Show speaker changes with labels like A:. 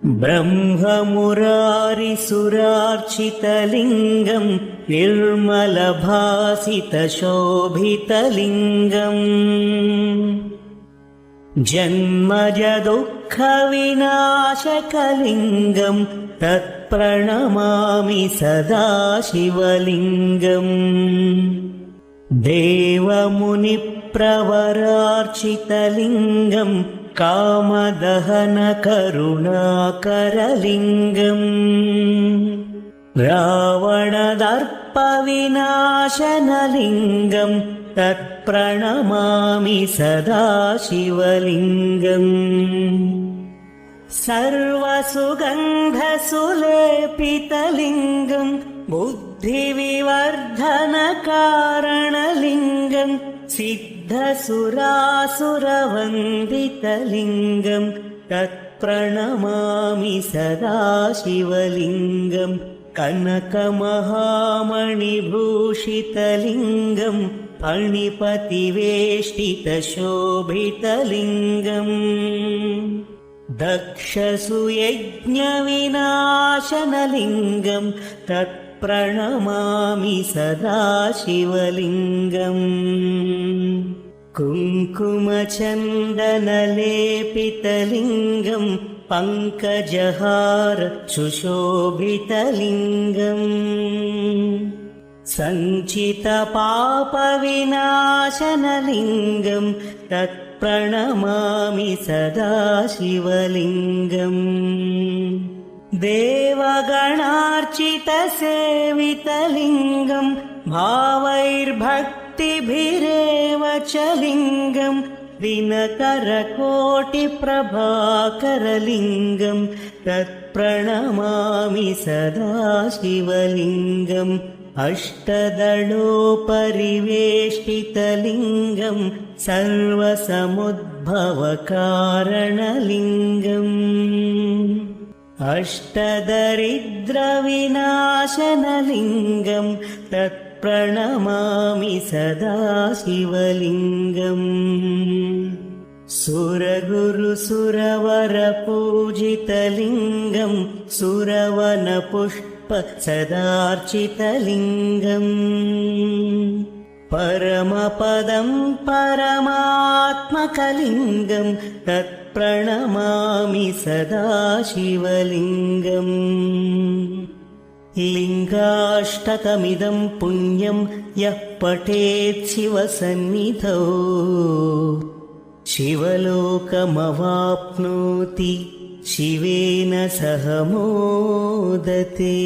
A: ब्रह्ममुरारिसुरार्चितलिङ्गं निर्मलभासितशोभितलिङ्गम् जन्मजदुःखविनाशकलिङ्गं तत्प्रणमामि सदा शिवलिङ्गम् देवमुनिप्रवरार्चितलिङ्गं कामदहनकरुणाकरलिङ्गम् रावणदर्पविनाशनलिङ्गं तत्प्रणमामि सदा शिवलिङ्गम् सर्वसुगन्धसुलेपितलिङ्गं बुद्धिविवर्धनकारणलिङ्गं सिद्धसुरासुरवन्दितलिङ्गं तत्प्रणमामि सदा शिवलिङ्गम् कनकमहामणिभूषितलिङ्गं फणिपतिवेष्टितशोभितलिङ्गम् दक्षसुयज्ञविनाशनलिङ्गं तत्प्रणमामि सदा शिवलिङ्गम् कुङ्कुमचन्दनलेपितलिङ्गं पङ्कजहार सुशोभितलिङ्गम् सञ्चितपापविनाशनलिङ्गं तत्प्रणमामि सदा शिवलिङ्गम् देवगणार्चितसेवितलिङ्गं भावैर्भक्तिभिरेव च लिङ्गं दिनकरकोटिप्रभाकरलिङ्गं तत्प्रणमामि सदा शिवलिङ्गम् अष्टदलोपरिवेष्टितलिङ्गं सर्वसमुद्भवकारणलिङ्गम् अष्टदरिद्रविनाशनलिङ्गं तत्प्रणमामि सदा शिवलिङ्गम् सुरगुरुसुरवरपूजितलिङ्गं सुरवनपुष्पसदार्चितलिङ्गम् परमपदं परमात्मकलिङ्गं तत्प्रणमामि सदा शिवलिङ्गम् लिङ्गाष्टकमिदं पुण्यं यः पठेत् शिवसन्निधौ शिवलोकमवाप्नोति शिवेन सह मोदते।